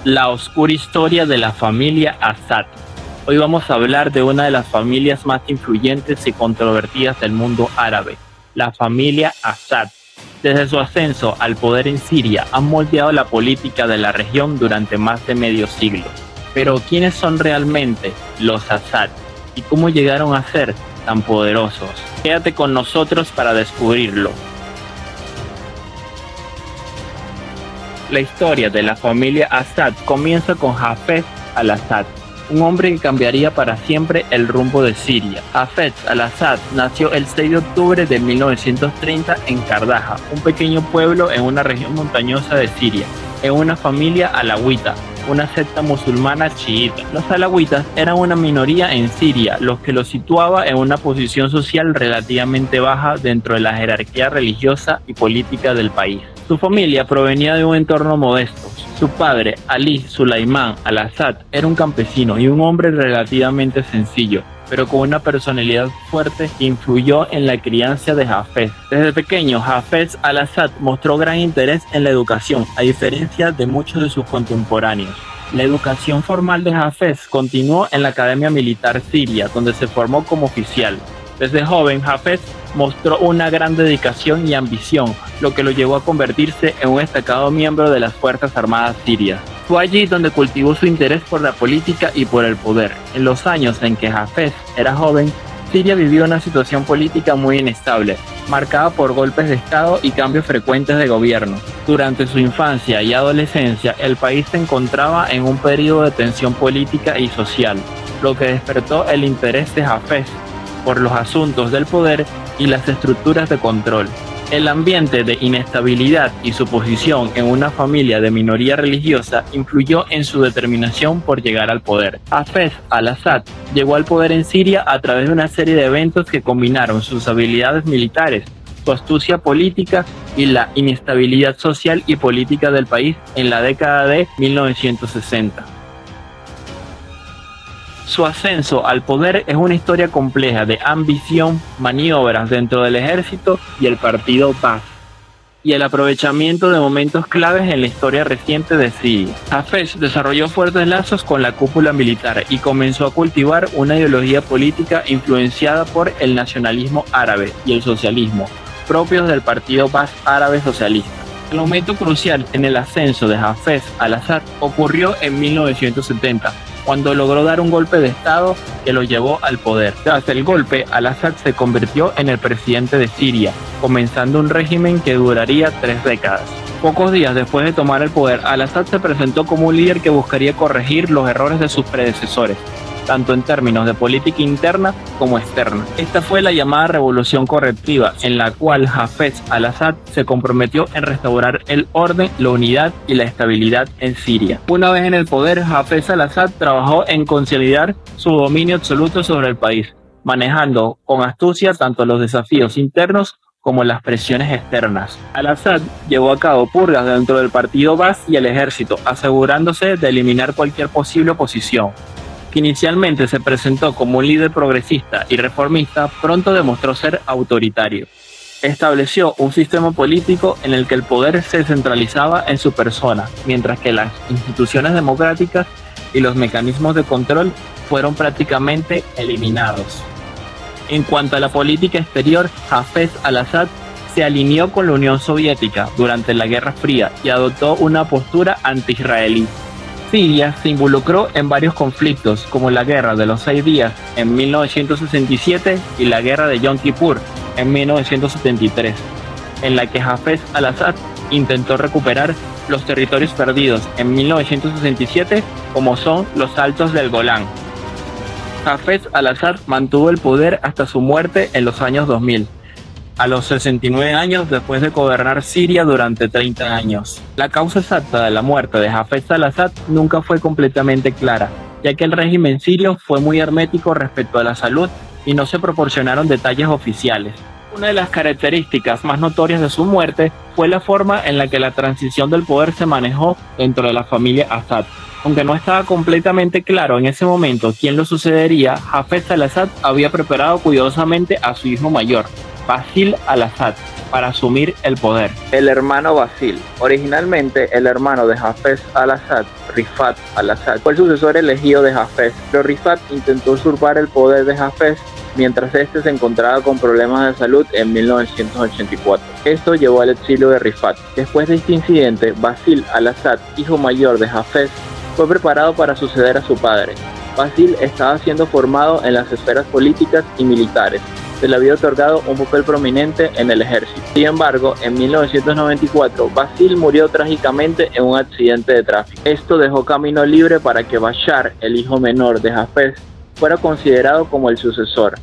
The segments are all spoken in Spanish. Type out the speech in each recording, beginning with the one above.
La oscura historia de la familia Assad. Hoy vamos a hablar de una de las familias más influyentes y controvertidas del mundo árabe, la familia Assad. Desde su ascenso al poder en Siria han moldeado la política de la región durante más de medio siglo. Pero ¿quiénes son realmente los Assad y cómo llegaron a ser tan poderosos? Quédate con nosotros para descubrirlo. La historia de la familia Assad comienza con Hafez al-Assad, un hombre que cambiaría para siempre el rumbo de Siria. Hafez al-Assad nació el 6 de octubre de 1930 en Kardaha, un pequeño pueblo en una región montañosa de Siria, en una familia alawita, una secta musulmana chiita. Los alawitas eran una minoría en Siria, lo que los situaba en una posición social relativamente baja dentro de la jerarquía religiosa y política del país. Su familia provenía de un entorno modesto. Su padre, Ali Sulaimán al-Assad, era un campesino y un hombre relativamente sencillo, pero con una personalidad fuerte que influyó en la crianza de Hafez. Desde pequeño, Hafez al-Assad mostró gran interés en la educación, a diferencia de muchos de sus contemporáneos. La educación formal de Hafez continuó en la Academia Militar Siria, donde se formó como oficial. Desde joven, Hafez mostró una gran dedicación y ambición, lo que lo llevó a convertirse en un destacado miembro de las Fuerzas Armadas sirias. Fue allí donde cultivó su interés por la política y por el poder. En los años en que Hafez era joven, Siria vivió una situación política muy inestable, marcada por golpes de Estado y cambios frecuentes de gobierno. Durante su infancia y adolescencia, el país se encontraba en un periodo de tensión política y social, lo que despertó el interés de Hafez por los asuntos del poder y las estructuras de control. El ambiente de inestabilidad y su posición en una familia de minoría religiosa influyó en su determinación por llegar al poder. Hafez al-Assad llegó al poder en Siria a través de una serie de eventos que combinaron sus habilidades militares, su astucia política y la inestabilidad social y política del país en la década de 1960. Su ascenso al poder es una historia compleja de ambición, maniobras dentro del ejército y el partido Baath, y el aprovechamiento de momentos claves en la historia reciente de Siria. Hafez desarrolló fuertes lazos con la cúpula militar y comenzó a cultivar una ideología política influenciada por el nacionalismo árabe y el socialismo, propios del partido Baath árabe socialista. El momento crucial en el ascenso de Hafez al-Assad ocurrió en 1970, cuando logró dar un golpe de Estado que lo llevó al poder. Tras el golpe, al-Assad se convirtió en el presidente de Siria, comenzando un régimen que duraría 3 décadas. Pocos días después de tomar el poder, al-Assad se presentó como un líder que buscaría corregir los errores de sus predecesores, tanto en términos de política interna como externa. Esta fue la llamada revolución correctiva, en la cual Hafez al-Assad se comprometió en restaurar el orden, la unidad y la estabilidad en Siria. Una vez en el poder, Hafez al-Assad trabajó en consolidar su dominio absoluto sobre el país, manejando con astucia tanto los desafíos internos como las presiones externas. Al-Assad llevó a cabo purgas dentro del partido Baath y el ejército, asegurándose de eliminar cualquier posible oposición. Que inicialmente se presentó como un líder progresista y reformista, pronto demostró ser autoritario. Estableció un sistema político en el que el poder se centralizaba en su persona, mientras que las instituciones democráticas y los mecanismos de control fueron prácticamente eliminados. En cuanto a la política exterior, Hafez al-Assad se alineó con la Unión Soviética durante la Guerra Fría y adoptó una postura anti-israelí. Siria se involucró en varios conflictos, como la Guerra de los 6 días en 1967 y la Guerra de Yom Kippur en 1973, en la que Hafez al-Assad intentó recuperar los territorios perdidos en 1967, como son los Altos del Golán. Hafez al-Assad mantuvo el poder hasta su muerte en los años 2000. A los 69 años después de gobernar Siria durante 30 años. La causa exacta de la muerte de Hafez al-Assad nunca fue completamente clara, ya que el régimen sirio fue muy hermético respecto a la salud y no se proporcionaron detalles oficiales. Una de las características más notorias de su muerte fue la forma en la que la transición del poder se manejó dentro de la familia Assad. Aunque no estaba completamente claro en ese momento quién lo sucedería, Hafez al-Assad había preparado cuidadosamente a su hijo mayor, Basil al-Assad, para asumir el poder. El hermano Basil, originalmente el hermano de Hafez al-Assad, Rifat al-Assad, fue el sucesor elegido de Hafez, pero Rifat intentó usurpar el poder de Hafez mientras este se encontraba con problemas de salud en 1984. Esto llevó al exilio de Rifat. Después de este incidente, Basil al-Assad, hijo mayor de Hafez, fue preparado para suceder a su padre. Basil estaba siendo formado en las esferas políticas y militares. Se le había otorgado un papel prominente en el ejército. Sin embargo, en 1994, Basil murió trágicamente en un accidente de tráfico. Esto dejó camino libre para que Bashar, el hijo menor de Hafez, fuera considerado como el sucesor.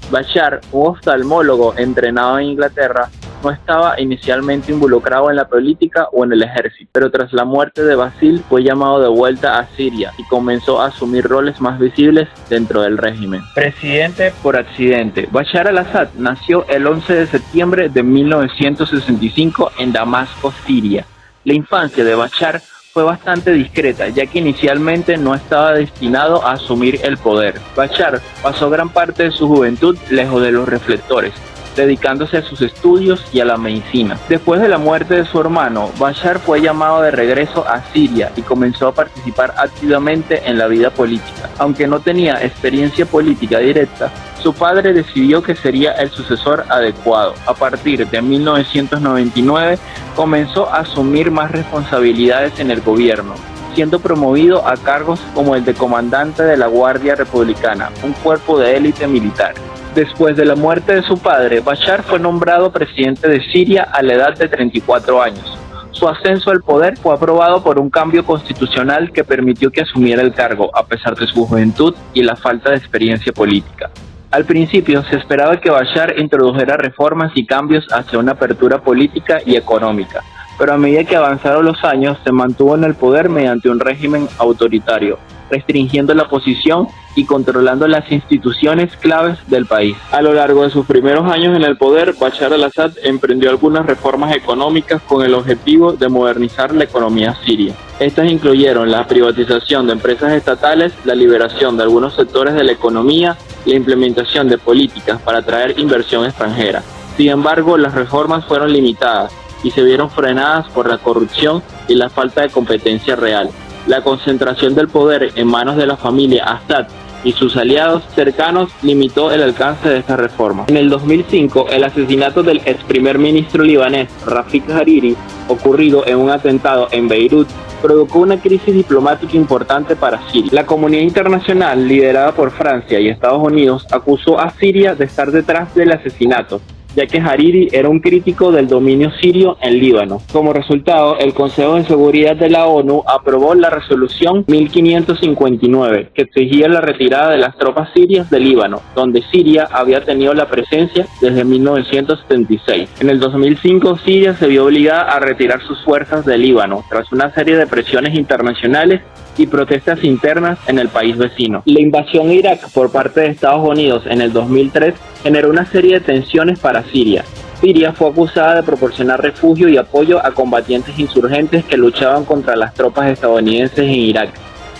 Bashar, un oftalmólogo entrenado en Inglaterra, no estaba inicialmente involucrado en la política o en el ejército, pero tras la muerte de Basil fue llamado de vuelta a Siria y comenzó a asumir roles más visibles dentro del régimen. Presidente por accidente. Bashar al-Assad nació el 11 de septiembre de 1965 en Damasco, Siria. La infancia de Bashar fue bastante discreta, ya que inicialmente no estaba destinado a asumir el poder. Bashar pasó gran parte de su juventud lejos de los reflectores, dedicándose a sus estudios y a la medicina. Después de la muerte de su hermano, Bashar fue llamado de regreso a Siria y comenzó a participar activamente en la vida política. Aunque no tenía experiencia política directa, su padre decidió que sería el sucesor adecuado. A partir de 1999, comenzó a asumir más responsabilidades en el gobierno, siendo promovido a cargos como el de comandante de la Guardia Republicana, un cuerpo de élite militar. Después de la muerte de su padre, Bashar fue nombrado presidente de Siria a la edad de 34 años. Su ascenso al poder fue aprobado por un cambio constitucional que permitió que asumiera el cargo, a pesar de su juventud y la falta de experiencia política. Al principio se esperaba que Bashar introdujera reformas y cambios hacia una apertura política y económica, pero a medida que avanzaron los años se mantuvo en el poder mediante un régimen autoritario, restringiendo la oposición y controlando las instituciones claves del país. A lo largo de sus primeros años en el poder, Bashar al-Assad emprendió algunas reformas económicas con el objetivo de modernizar la economía siria. Estas incluyeron la privatización de empresas estatales, la liberación de algunos sectores de la economía y la implementación de políticas para atraer inversión extranjera. Sin embargo, las reformas fueron limitadas y se vieron frenadas por la corrupción y la falta de competencia real. La concentración del poder en manos de la familia Assad y sus aliados cercanos limitó el alcance de esta reforma. En el 2005, el asesinato del ex primer ministro libanés Rafik Hariri, ocurrido en un atentado en Beirut, provocó una crisis diplomática importante para Siria. La comunidad internacional, liderada por Francia y Estados Unidos, acusó a Siria de estar detrás del asesinato, ya que Hariri era un crítico del dominio sirio en Líbano. Como resultado, el Consejo de Seguridad de la ONU aprobó la resolución 1559, que exigía la retirada de las tropas sirias de Líbano, donde Siria había tenido la presencia desde 1976. En el 2005, Siria se vio obligada a retirar sus fuerzas de Líbano, tras una serie de presiones internacionales y protestas internas en el país vecino. La invasión a Irak por parte de Estados Unidos en el 2003 generó una serie de tensiones para Siria. Siria fue acusada de proporcionar refugio y apoyo a combatientes insurgentes que luchaban contra las tropas estadounidenses en Irak,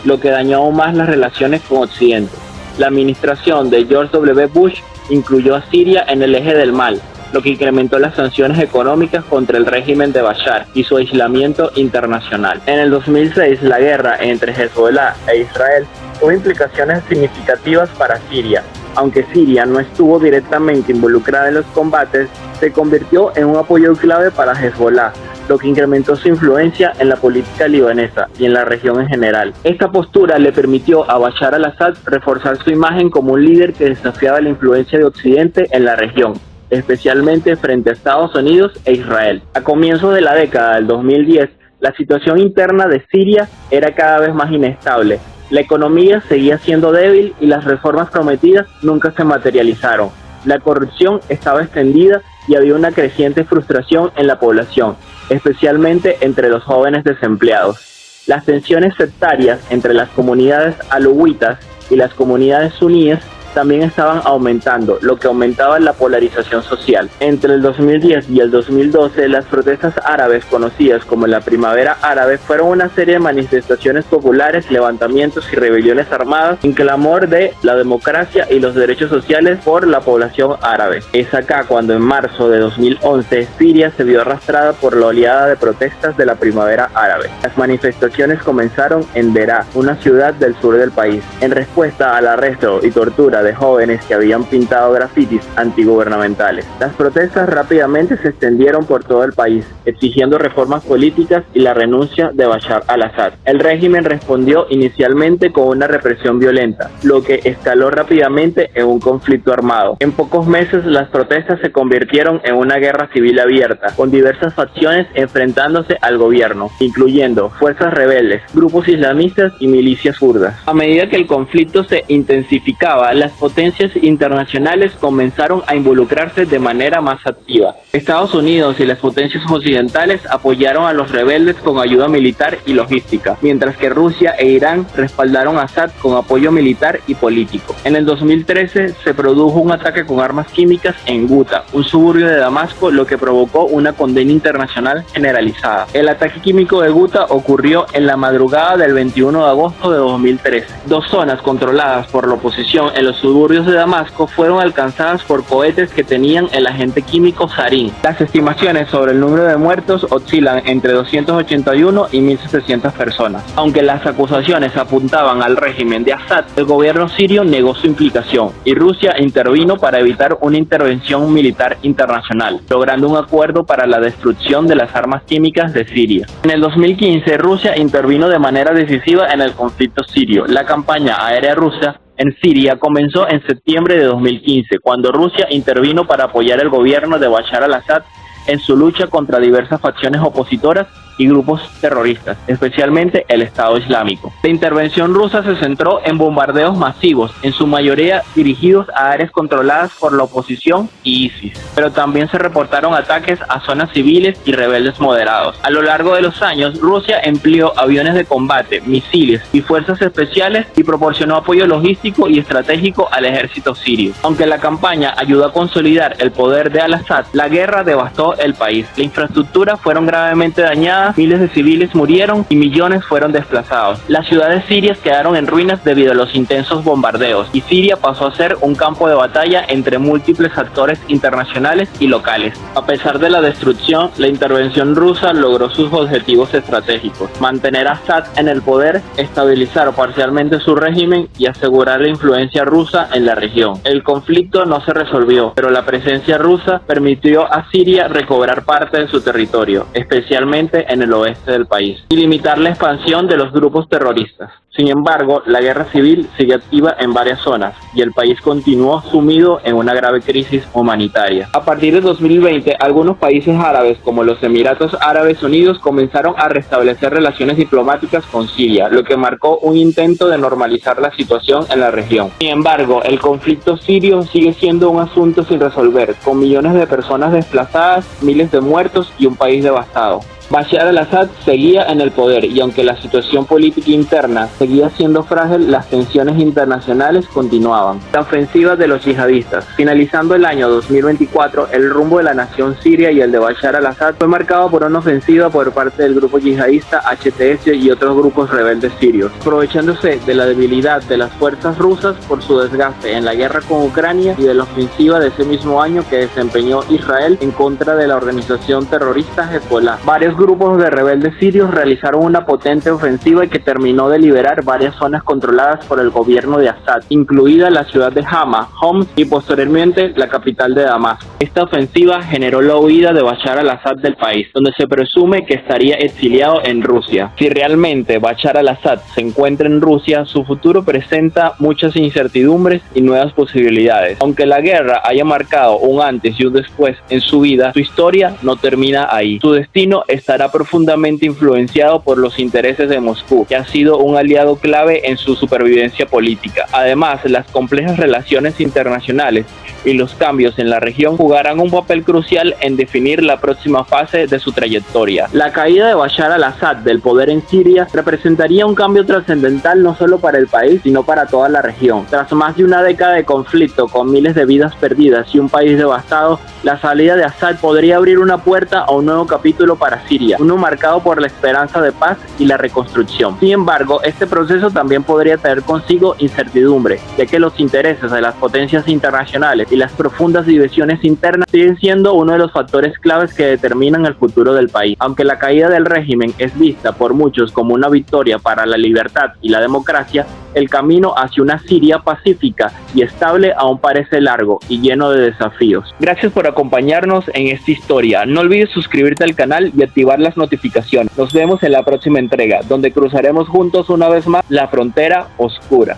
lo que dañó aún más las relaciones con Occidente. La administración de George W. Bush incluyó a Siria en el eje del mal, lo que incrementó las sanciones económicas contra el régimen de Bashar y su aislamiento internacional. En el 2006, la guerra entre Hezbollah e Israel tuvo implicaciones significativas para Siria. Aunque Siria no estuvo directamente involucrada en los combates, se convirtió en un apoyo clave para Hezbollah, lo que incrementó su influencia en la política libanesa y en la región en general. Esta postura le permitió a Bashar al-Assad reforzar su imagen como un líder que desafiaba la influencia de Occidente en la región, especialmente frente a Estados Unidos e Israel. A comienzos de la década del 2010, la situación interna de Siria era cada vez más inestable. La economía seguía siendo débil y las reformas prometidas nunca se materializaron. La corrupción estaba extendida y había una creciente frustración en la población, especialmente entre los jóvenes desempleados. Las tensiones sectarias entre las comunidades alauitas y las comunidades suníes también estaban aumentando, lo que aumentaba la polarización social. Entre el 2010 y el 2012, las protestas árabes, conocidas como la Primavera Árabe, fueron una serie de manifestaciones populares, levantamientos y rebeliones armadas en clamor de la democracia y los derechos sociales por la población árabe. Es acá cuando en marzo de 2011 Siria se vio arrastrada por la oleada de protestas de la Primavera Árabe. Las manifestaciones comenzaron en Deraa, una ciudad del sur del país, en respuesta al arresto y tortura de jóvenes que habían pintado grafitis antigubernamentales. Las protestas rápidamente se extendieron por todo el país, exigiendo reformas políticas y la renuncia de Bashar al-Assad. El régimen respondió inicialmente con una represión violenta, lo que escaló rápidamente en un conflicto armado. En pocos meses las protestas se convirtieron en una guerra civil abierta, con diversas facciones enfrentándose al gobierno, incluyendo fuerzas rebeldes, grupos islamistas y milicias kurdas. A medida que el conflicto se intensificaba, las potencias internacionales comenzaron a involucrarse de manera más activa. Estados Unidos y las potencias occidentales apoyaron a los rebeldes con ayuda militar y logística, mientras que Rusia e Irán respaldaron a Assad con apoyo militar y político. En el 2013 se produjo un ataque con armas químicas en Guta, un suburbio de Damasco, lo que provocó una condena internacional generalizada. El ataque químico de Guta ocurrió en la madrugada del 21 de agosto de 2013. Dos zonas controladas por la oposición en los suburbios de Damasco fueron alcanzadas por cohetes que tenían el agente químico sarín. Las estimaciones sobre el número de muertos oscilan entre 281 y 1.700 personas. Aunque las acusaciones apuntaban al régimen de Assad, el gobierno sirio negó su implicación y Rusia intervino para evitar una intervención militar internacional, logrando un acuerdo para la destrucción de las armas químicas de Siria. En el 2015, Rusia intervino de manera decisiva en el conflicto sirio. La campaña aérea rusa en Siria comenzó en septiembre de 2015, cuando Rusia intervino para apoyar el gobierno de Bashar al-Assad en su lucha contra diversas facciones opositoras y grupos terroristas, especialmente el Estado Islámico. La intervención rusa se centró en bombardeos masivos, en su mayoría dirigidos a áreas controladas por la oposición y ISIS, pero también se reportaron ataques a zonas civiles y rebeldes moderados. A lo largo de los años, Rusia empleó aviones de combate, misiles y fuerzas especiales y proporcionó apoyo logístico y estratégico al ejército sirio. Aunque la campaña ayudó a consolidar el poder de al-Assad, la guerra devastó el país. La infraestructura fueron gravemente dañadas, miles de civiles murieron y millones fueron desplazados. Las ciudades sirias quedaron en ruinas debido a los intensos bombardeos y Siria pasó a ser un campo de batalla entre múltiples actores internacionales y locales. A pesar de la destrucción, la intervención rusa logró sus objetivos estratégicos: mantener a Assad en el poder, estabilizar parcialmente su régimen y asegurar la influencia rusa en la región. El conflicto no se resolvió, pero la presencia rusa permitió a Siria recobrar parte de su territorio, especialmente en el oeste del país, y limitar la expansión de los grupos terroristas. Sin embargo, la guerra civil sigue activa en varias zonas y el país continuó sumido en una grave crisis humanitaria. A partir de 2020, algunos países árabes, como los Emiratos Árabes Unidos, comenzaron a restablecer relaciones diplomáticas con Siria, lo que marcó un intento de normalizar la situación en la región. Sin embargo, el conflicto sirio sigue siendo un asunto sin resolver, con millones de personas desplazadas, miles de muertos y un país devastado. Bashar al-Assad seguía en el poder y aunque la situación política interna seguía siendo frágil, las tensiones internacionales continuaban. La ofensiva de los yihadistas. Finalizando el año 2024, el rumbo de la nación siria y el de Bashar al-Assad fue marcado por una ofensiva por parte del grupo yihadista HTS y otros grupos rebeldes sirios, aprovechándose de la debilidad de las fuerzas rusas por su desgaste en la guerra con Ucrania y de la ofensiva de ese mismo año que desempeñó Israel en contra de la organización terrorista Hezbollah. Varios grupos de rebeldes sirios realizaron una potente ofensiva que terminó de liberar varias zonas controladas por el gobierno de Assad, incluida la ciudad de Hama, Homs y posteriormente la capital de Damasco. Esta ofensiva generó la huida de Bashar al-Assad del país, donde se presume que estaría exiliado en Rusia. Si realmente Bashar al-Assad se encuentra en Rusia, su futuro presenta muchas incertidumbres y nuevas posibilidades. Aunque la guerra haya marcado un antes y un después en su vida, su historia no termina ahí. Su destino está estará profundamente influenciado por los intereses de Moscú, que ha sido un aliado clave en su supervivencia política. Además, las complejas relaciones internacionales y los cambios en la región jugarán un papel crucial en definir la próxima fase de su trayectoria. La caída de Bashar al-Assad del poder en Siria representaría un cambio trascendental no solo para el país, sino para toda la región. Tras más de una década de conflicto con miles de vidas perdidas y un país devastado, la salida de Assad podría abrir una puerta a un nuevo capítulo para Siria, uno marcado por la esperanza de paz y la reconstrucción. Sin embargo, este proceso también podría traer consigo incertidumbre, ya que los intereses de las potencias internacionales y las profundas divisiones internas siguen siendo uno de los factores claves que determinan el futuro del país. Aunque la caída del régimen es vista por muchos como una victoria para la libertad y la democracia, el camino hacia una Siria pacífica y estable aún parece largo y lleno de desafíos. Gracias por acompañarnos en esta historia. No olvides suscribirte al canal y activar las notificaciones. Nos vemos en la próxima entrega, donde cruzaremos juntos una vez más la frontera oscura.